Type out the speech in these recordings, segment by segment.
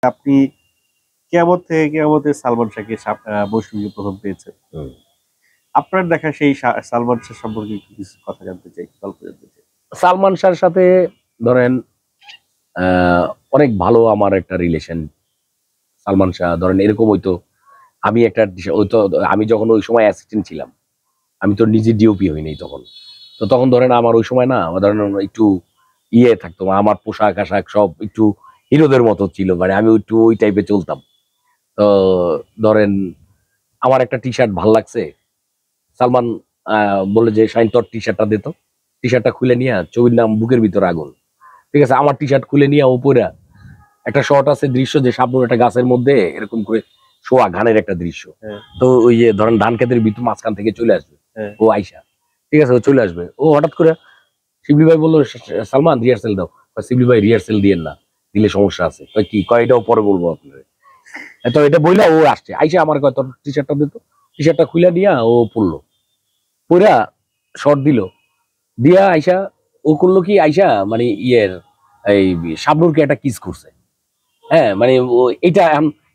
আপনি কিয়ামত থেকে কিয়ামতে সালমান শাহকে মৌসুমীকে প্রথম পেয়েছেন। আপনার দেখা সেই সালমান শাহ সম্পর্কে একটু কিছু কথা জানতে চাই, গল্প জানতে চাই। সালমান শাহর সাথে ধরেন অনেক ভালো আমার একটা রিলেশন। সালমান শাহ ধরেন এরকম হইতো, আমি একটা হয়তো আমি যখন ওই সময় অ্যাসিস্ট্যান্ট ছিলাম, আমি তো নিজে ডিওপি হইনি তখন। তো তখন ধরেন আমার ওই সময় না ধরেন একটু ইয়ে থাকতো, আমার পোশাক আশাক সব একটু হিরোদের মতো ছিল, মানে আমি একটু ওই টাইপে চলতাম। তো ধরেন আমার একটা টি শার্ট ভাল লাগছে, সালমান বলে যে শাইন তোর টি শার্টটা দিত। টি শার্টটা খুলে নিয়ে ছবির নাম বুকের ভিতরে আগুন, ঠিক আছে, আমার টি শার্ট খুলে নিয়ে ওপরে একটা শর্ট আছে দৃশ্য যে সামনে একটা গাছের মধ্যে এরকম করে শোয়া গানের একটা দৃশ্য। তো ওই যে ধরেন ধান খেতের ভিতর মাঝখান থেকে চলে আসবে ও আইসা, ঠিক আছে, ও চলে আসবে। ও হঠাৎ করে শিবলি ভাই বললো সালমান রিহার্সেল দাও। শিবলি ভাই রিহার্সেল দিয়েন না, দিলে সমস্যা আছে। কি কয় এটাও পরে বলবো আপনার। তো এটা বইলা ও আসছে, আইসা আমার কয় তোর টি শার্টটা দিত। টি শার্টটা খুলে নিয়ে ও পড়লো, পড়া শর্ট দিল, দিয়া আইসা ও করলো কি, আইসা মানে ইয়ের এই শাবনুরকে একটা কিস করছে। হ্যাঁ মানে এইটা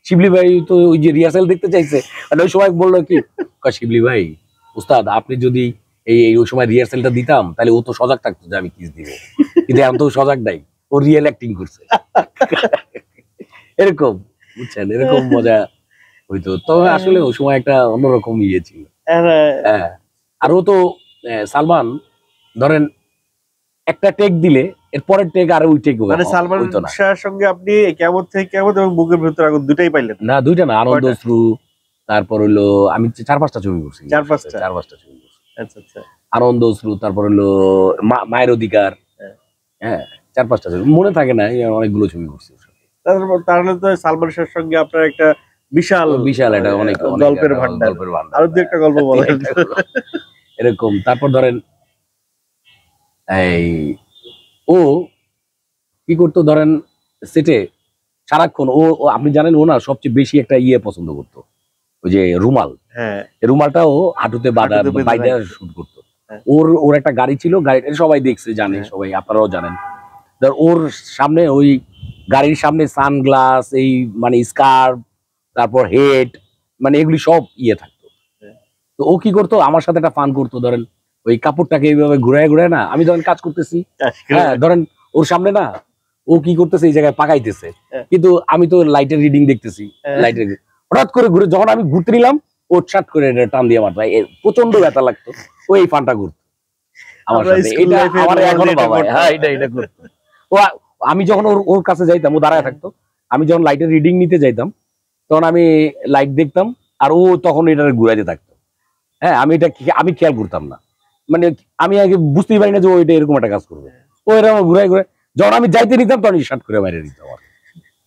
শিবলি ভাই তো ওই যে রিহার্সাল দেখতে চাইছে, মানে ওই সময় বললো কি শিবলি ভাই উস্তাদ আপনি যদি ওই সময় রিহার্সালটা দিতাম তাহলে ও তো সজাগ থাকতো যে আমি কিস দিব, কিন্তু এখন তো সজাগ নাই, ও রিয়েল অ্যাক্টিং করছে। এরকম বুঝছেন, এরকম মজা হইতো। তবে আসলে ওই সময় একটা অন্যরকম ইয়ে ছিল। হ্যাঁ, আর ও তো সালমান ধরেন একটা টেক দিলে এর পরের টেক আর ওই টেক মানে সালমান শাহর সঙ্গে আপনি কিয়ামত থেকে কিয়ামত এবং বুকের ভিতরে আগুন দুটাই পাইলেন? না, দুইটা না, আনন্দ অশ্রু, তারপর হলো আমি 4-5টা ছবি করছি। 4-5টা ছবি করছি। আচ্ছা আচ্ছা। আনন্দ অশ্রু, তারপর হলো মায়ের অধিকার। হ্যাঁ 4-5টা ছবি মনে থাকে না, অনেকগুলো ছবি করছি। তাহলে তো সালমান শাহর সঙ্গে আপনার একটা বিশাল বিশাল একটা অনেক গল্পের ভান্ডার। আরো দু একটা গল্প বলেন এরকম। তারপর ধরেন এই ও কি করতো ধরেন সেটে সারাক্ষণ ও আপনি জানেন ও না সবচেয়ে বেশি একটা ইয়ে পছন্দ করতো, ওই যে রুমাল। হ্যাঁ, রুমালটা ও হাঁটুতে বাঁধা বাইরে শুট করতো। ওর একটা গাড়ি ছিল, গাড়িটা সবাই দেখছে জানে, সবাই আপনারাও জানেন। ওর সামনে ওই গাড়ির সামনে সানগ্লাস, এই মানে স্কার্ফ, তারপর হেড, মানে এগুলি সব ইয়ে থাকতো। তো ও কি করতো আমার সাথে একটা ফান করতো, ধরেন ওই কাপড়টাকে এইভাবে ঘুরায় ঘুরায় না, আমি ধরেন কাজ করতেছি, হ্যাঁ ধরেন ওর সামনে না ও কি করতেছে এই জায়গায় পাকাইতেছে, কিন্তু আমি তো লাইটের রিডিং দেখতেছি, লাইটের হঠাৎ করে ঘুরে যখন আমি ঘুরতে নিলাম ও শাট করে টান দিয়ে মারতো, প্রচন্ড ব্যথা লাগতো। ও এই ফানটা ঘুরতো আমার সাথে, এটা আমার এখনো বাবা, হ্যাঁ এটা করতো ও। আমি যখন ওর কাছে যাইতাম ও দাঁড়ায় থাকতো, আমি যখন লাইটের রিডিং নিতে যাইতাম তখন আমি লাইট দেখতাম আর ও তখন এটা ঘুরাইতে থাকতো। হ্যাঁ আমি খেয়াল করতাম না, মানে আমি আগে বুঝতেই পারি না যে ও এটা এরকম একটা কাজ করবে। ও এরকম ঘুরাই ঘুরে যখন আমি যাইতে নিতাম তখন শার্ট করে বাইরে দিত আমার,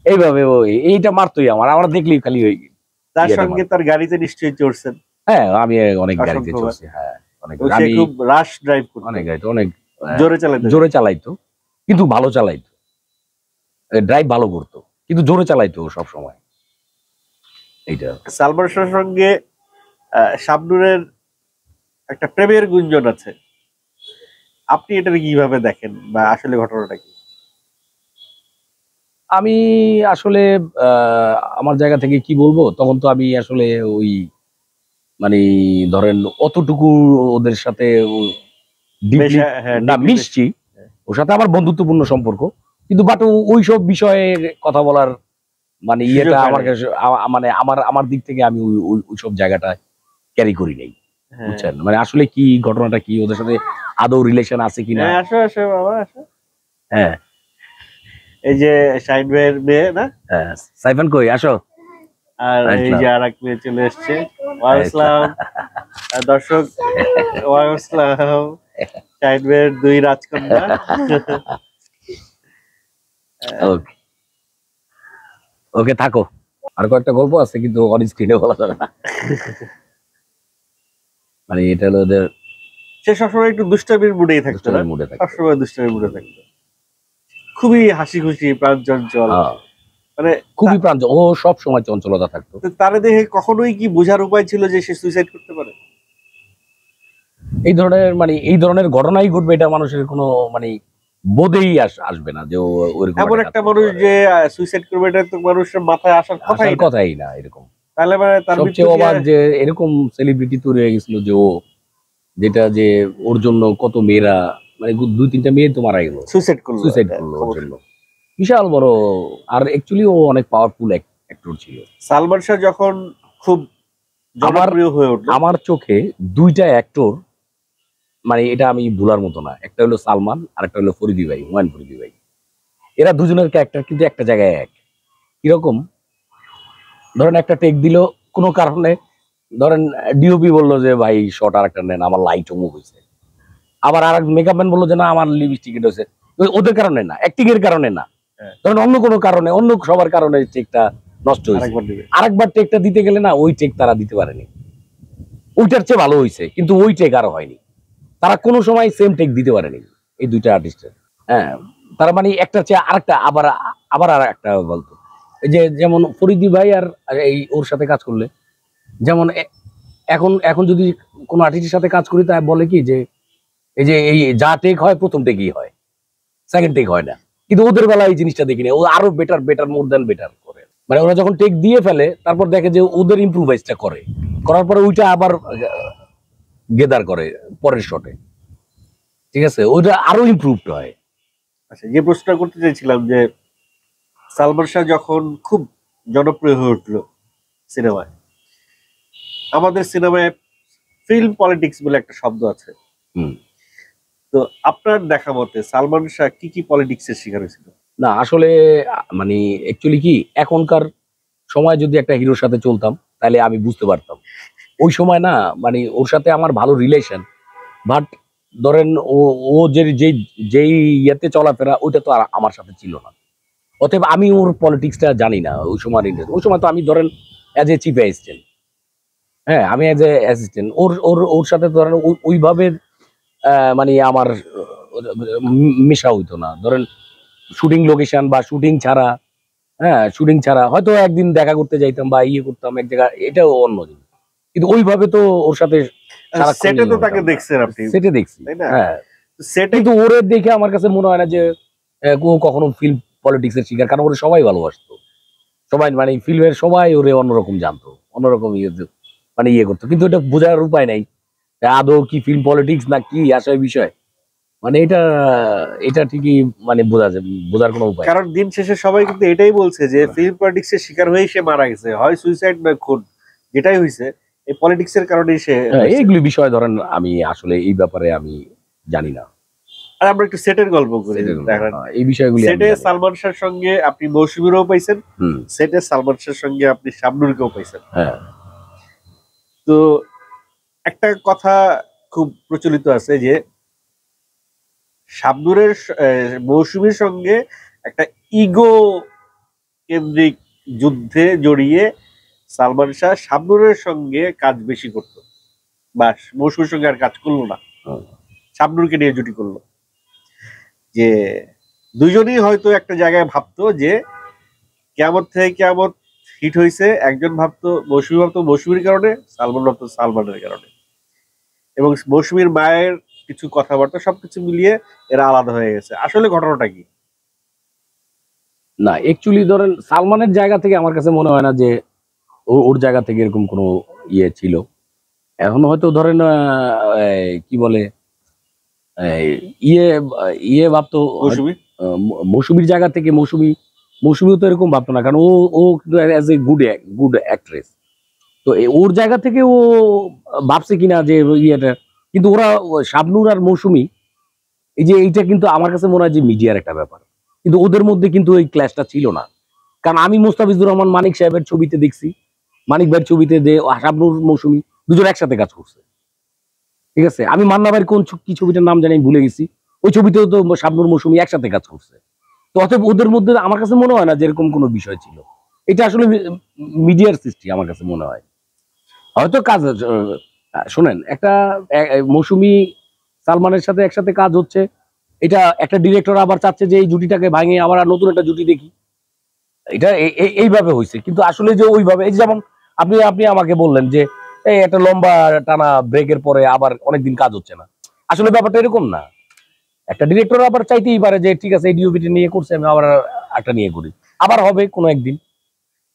এইভাবে ও এইটা মারতোই আমার দেখলেই খালি ওই। তার সঙ্গে তার গাড়িতে নিশ্চয়ই চড়ছেন? হ্যাঁ আমি অনেক গাড়িতে চড়ছি। হ্যাঁ অনেক, আমি খুব রাশ ড্রাইভ করতাম, অনেক গাড়িতে অনেক জোরে চালাইতো, কিন্তু ভালো চালাইতো, ড্রাইভ ভালো করতো, কিন্তু জোরে চালাইতো সব সময়। এইটা সালমান শাহর সঙ্গে শাবনূরের একটা প্রেমের গুঞ্জন আছে, আপনি এটা কিভাবে দেখেন বা আসলে ঘটনাটা কি? আমি আসলে আমার জায়গা থেকে কি বলবো, তখন তো আমি আসলে ওই মানে ধরেন অতটুকু ওদের সাথে না মিশছি, ওর সাথে আমার বন্ধুত্বপূর্ণ সম্পর্ক, কিন্তু বাট ওই সব বিষয়ে কথা বলার মানে ইয়েটা আমার কাছে মানে আমার দিক থেকে আমি ওই সব জায়গাটা ক্যারি করি নাই, বুঝছেন, মানে আসলে কি ঘটনাটা কি, ওদের সাথে আদৌ রিলেশন আছে কিনা। আসো আসো বাবা আসো। হ্যাঁ এই যে শাহিন ভাইয়ের মেয়ে না, হ্যাঁ সাইফান কই আসো। আর এই যে আর এক মেয়ে চলে এসছে, ওয়ালাইকুম দর্শক, ওয়ালাইকুম শাহিন ভাইয়ের দুই রাজকন্যা। ওকে ওকে থাকো, আর কয়েকটা গল্প আছে কিন্তু অন স্ক্রিনে বলা যাবে না। মানে এটা হলো ওদের, সে সবসময় একটু দুষ্টামির মুডেই থাকতো, সবসময় দুষ্টামির মুডে থাকতো, খুবই হাসি খুশি প্রাণ চঞ্চল, মানে খুবই প্রাঞ্জল, ও সব সময় চঞ্চলতা থাকতো। তারে দেখে কখনোই কি বোঝার উপায় ছিল যে সে সুইসাইড করতে পারে? এই ধরনের ঘটনাই ঘটবে এটা মানুষের কোনো মানে বোধেই আসবে না যে ওইরকম এমন একটা মানুষ যে সুইসাইড করবে, এটা তো মানুষের মাথায় আসার কথাই না এরকম। তাহলে মানে তার সবচেয়ে অবাক যে এরকম সেলিব্রিটি তৈরি হয়ে গেছিল যে ও, যেটা যে ওর জন্য কত মেয়েরা, মানে 2-3টা মেয়ে তো মারা গেল, সুইসাইড করলো ওর জন্য। বিশাল বড়। আর অ্যাকচুয়ালি ও অনেক পাওয়ারফুল অ্যাক্টর ছিল। সালমান শাহ যখন খুব জনপ্রিয় হয়ে উঠলো, আমার চোখে 2টা অ্যাক্টর, মানে এটা আমি ভুলার মতো না। একটা হলো সালমান, আর একটা হলো ফরিদি ভাই, হুমায়ুন ফরিদি ভাই। এরা দুজনের ক্যারেক্টার কিন্তু একটা জায়গায় এক। কিরকম? ধরেন একটা টেক দিল কোনো কারণে, ধরেন ডিওপি বললো যে ভাই শর্ট আর একটা নেন, আমার লাইট অমুক হয়েছে। আবার আর এক মেকআপ ম্যান বললো যে না আমার লিপস্টিক এটা হয়েছে। ওদের কারণে না, অ্যাক্টিং এর কারণে না, ধরেন অন্য কোনো কারণে, অন্য সবার কারণে টেকটা নষ্ট হয়েছে। আরেকবার টেকটা দিতে গেলে না, ওই টেক তারা দিতে পারেনি, ওইটার চেয়ে ভালো হয়েছে, কিন্তু ওই টেক আরো হয়নি। তারা কোনো সময় সেম টেক দিতে পারেনি এই 2টা আর্টিস্টের। হ্যাঁ, তারা মানে একটা চেয়ে আরেকটা, আবার আবার আর একটা বলতো। এই যে যেমন ফরিদি ভাই আর এই ওর সাথে কাজ করলে, যেমন এখন এখন যদি কোনো আর্টিস্টের সাথে কাজ করি, তাই বলে কি যে এই যে এই যা টেক হয় প্রথম টেকই হয়, সেকেন্ড টেক হয় না। কিন্তু ওদের বেলায় এই জিনিসটা দেখিনি, ও আরো বেটার মোর দ্যান বেটার করে। মানে ওরা যখন টেক দিয়ে ফেলে, তারপর দেখে যে ওদের ইম্প্রুভাইজটা করার পরে ওইটা আবার গেদার করে পরের শটে। ঠিক আছে, ওইটা আরো ইমপ্রুভড হয়। আচ্ছা, যে প্রশ্নটা করতে চাইছিলাম যে সালমান শাহ যখন খুব জনপ্রিয় হয়ে উঠলো সিনেমায়, আমাদের সিনেমায় ফিল্ম পলিটিক্স বলে একটা শব্দ আছে। তো আপনার দেখা মতে সালমান শাহ কি কি পলিটিক্সের শিকার হয়েছিল? না আসলে মানে অ্যাকচুয়ালি কি, এখনকার সময় যদি একটা হিরোর সাথে চলতাম তাহলে আমি বুঝতে পারতাম। ওই সময় না, মানে ওর সাথে আমার ভালো রিলেশন, বাট ধরেন ও যেই ইয়েতে চলাফেরা, ওইটা তো আর আমার সাথে ছিল না। অতএব আমি ওর পলিটিক্সটা জানি না ওই সময়। ওই সময় তো আমি ধরেন অ্যাজ এ চিফ অ্যাসিস্ট্যান্ট, হ্যাঁ আমি অ্যাজ এ অ্যাসিস্ট্যান্ট, ওর সাথে ধরেন ওইভাবে মানে আমার মেশা হইতো না। ধরেন শুটিং লোকেশন বা শুটিং ছাড়া, হ্যাঁ শুটিং ছাড়া হয়তো একদিন দেখা করতে যাইতাম বা ইয়ে করতাম এক জায়গায়, এটাও অন্য জিনিস। কিন্তু ওইভাবে তো ওর সাথে সেটে তো তাকে দেখছেন আপনি? সেটে দেখছি, তাই না? হ্যাঁ। সেটে কিন্তু ওরে দেখে আমার কাছে মনে হয় না যে ও কখনো ফিল্ম পলিটিক্স এর শিকার, কারণ ওরে সবাই ভালোবাসতো, সবাই মানে ফিল্মের সবাই ওরে অন্যরকম জানতো, অন্যরকম মানে ইয়ে করতো। কিন্তু এটা বোঝার উপায় নাই আদৌ কি ফিল্ম পলিটিক্স না কি আসলে বিষয়, মানে এটা এটা ঠিকই মানে বোঝার কোনো উপায়। কারণ দিন শেষে সবাই কিন্তু এটাই বলছে যে ফিল্ম পলিটিক্স এর শিকার হয়েই সে মারা গেছে, হয় সুইসাইড না খুন, যেটাই হয়েছে এই পলিটিক্স এর কারণেই সে। এইগুলি বিষয় ধরেন আমি আসলে এই ব্যাপারে আমি জানি না। আর আমরা একটু সেটের গল্প করি। এই বিষয়গুলি সেটে সালমান শাহর সঙ্গে আপনি মৌসুমীরও পাইছেন, সেটে সালমান শাহর সঙ্গে আপনি শাবনূরকেও পাইছেন। হ্যাঁ, তো একটা কথা খুব প্রচলিত আছে যে শাবনূরের মৌসুমীর সঙ্গে একটা ইগো কেন্দ্রিক যুদ্ধে জড়িয়ে সালমান শাহ শাবনূরের সঙ্গে কাজ বেশি করতো, বা মৌসুমীর সঙ্গে আর কাজ করলো না, শাবনূরকে নিয়ে জুটি করলো। যে দুজনই হয়তো একটা জায়গায় ভাবতো যে কিয়ামত থেকে কিয়ামত হিট হয়েছে, একজন ভাবতো মৌসুমী ভাবতো মৌসুমীর কারণে, সালমান ভাবতো সালমানের কারণে, এবং মৌসুমীর মায়ের কিছু কথাবার্তা সবকিছু মিলিয়ে এরা আলাদা হয়ে গেছে। আসলে ঘটনাটা কি? না অ্যাকচুয়ালি ধরেন সালমানের জায়গা থেকে আমার কাছে মনে হয় না যে ওর জায়গা থেকে এরকম কোনো ইয়ে ছিল। এখন হয়তো ধরেন কি বলে ইয়ে ভাবতো মৌসুমীর জায়গা থেকে, মৌসুমীও তো এরকম ভাবতো না, কারণ ও কিন্তু অ্যাজ এ গুড অ্যাক্ট্রেস। তো ওর জায়গা থেকে ও ভাবছে কিনা যে ইয়েটা, কিন্তু ওরা শাবনূর আর মৌসুমী এই যে এইটা কিন্তু আমার কাছে মনে হয় যে মিডিয়ার একটা ব্যাপার, কিন্তু ওদের মধ্যে কিন্তু এই ক্ল্যাশটা ছিল না। কারণ আমি মোস্তাফিজুর রহমান মানিক সাহেবের ছবিতে দেখছি, মানিক ভাইয়ের ছবিতে যে শাবনূর মৌসুমী দুজন একসাথে কাজ করছে। ঠিক আছে, আমি মান্না ভাইয়ের কি ছবিটার নাম জানি ভুলে গেছি, ওই ছবিতেও তো শাবনূর মৌসুমী একসাথে কাজ করছে। তো অতএব ওদের মধ্যে আমার কাছে মনে হয় না যে এরকম কোনো বিষয় ছিল। এটা আসলে মিডিয়ার সৃষ্টি আমার কাছে মনে হয়। হয়তো কাজ শোনেন, একটা মৌসুমী সালমানের সাথে একসাথে কাজ হচ্ছে, এটা একটা ডিরেক্টর আবার চাচ্ছে যে এই জুটিটাকে ভাঙে আবার নতুন একটা জুটি দেখি, এটা এইভাবে হয়েছে। কিন্তু আসলে যে ওইভাবে, এই যেমন আপনি আমাকে বললেন যে এই একটা লম্বা টানা ব্রেকের পরে আবার অনেকদিন কাজ হচ্ছে না, আসলে ব্যাপারটা এরকম না। একটা ডিরেক্টর আবার চাইতেই পারে যে ঠিক আছে এই ডিওপিটা নিয়ে করছে, আমি আবার একটা নিয়ে করি, আবার হবে কোনো একদিন।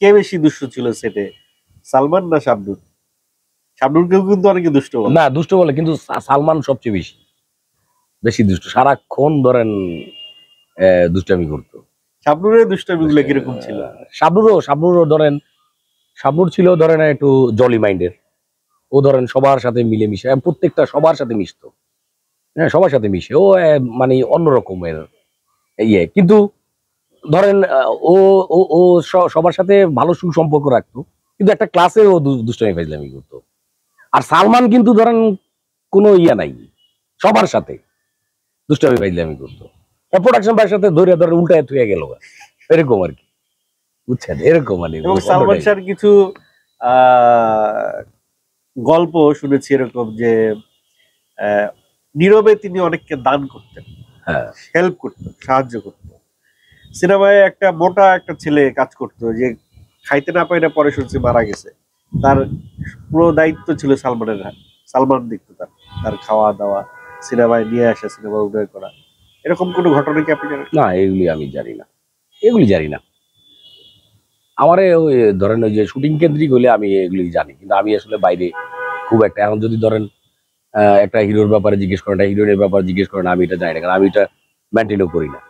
কে বেশি দুষ্ট ছিল সেটে, সালমান না শাবনূর? শাবনূরকেও কিন্তু অনেকে দুষ্ট বলে। না দুষ্ট বলে, কিন্তু সালমান সবচেয়ে বেশি বেশি দুষ্ট, সারাক্ষণ ধরেন দুষ্টামি করতো। শাবনূরের দুষ্টামিগুলো কিরকম ছিল? শাবনূরও ধরেন, শাবনূর ছিল ধরেন একটু জলি মাইন্ডের, ও ধরেন সবার সাথে মিলেমিশে প্রত্যেকটা সবার সাথে মিশতো, হ্যাঁ সবার সাথে মিশে ও মানে অন্যরকমের ইয়ে। কিন্তু ধরেন ও ও ও সবার সাথে ভালো সুসম্পর্ক রাখতো, কিন্তু একটা ক্লাসে ও দুষ্টামি ফাইজলামি করতো। আর সালমান কিন্তু ধরেন কোনো ইয়া নাই, সবার সাথে দুষ্টামি ফাইজলামি করতো, প্রোডাকশন ভাইয়ের সাথে ধরে ধরে উল্টায় থুয়ে গেল, এরকম আর কি, বুঝছেন, এরকম মানে। এবং সালমান শাহর কিছু আহ গল্প শুনেছি এরকম যে নীরবে তিনি অনেককে দান করতেন, হ্যাঁ হেল্প করতেন, সাহায্য করতেন। সিনেমায় একটা মোটা একটা ছেলে কাজ করতো, যে খাইতে না পাই না, পরে শুনছি মারা গেছে, তার পুরো দায়িত্ব ছিল সালমানের হাত, সালমান দেখতো তার তার খাওয়া দাওয়া, সিনেমায় নিয়ে আসা, সিনেমা অভিনয় করা। এরকম কোনো ঘটনা কি আপনি জানেন? না এগুলি আমি জানি না, এগুলি জানি না। আমার ওই ধরেন ওই যে শুটিং কেন্দ্রিক হলে আমি এগুলি জানি, কিন্তু আমি আসলে বাইরে খুব একটা, এখন যদি ধরেন একটা হিরোর ব্যাপারে জিজ্ঞেস করেন, একটা হিরোইনের ব্যাপারে জিজ্ঞেস করেন, আমি এটা জানি না, কারণ আমি এটা মেনটেনও করি না।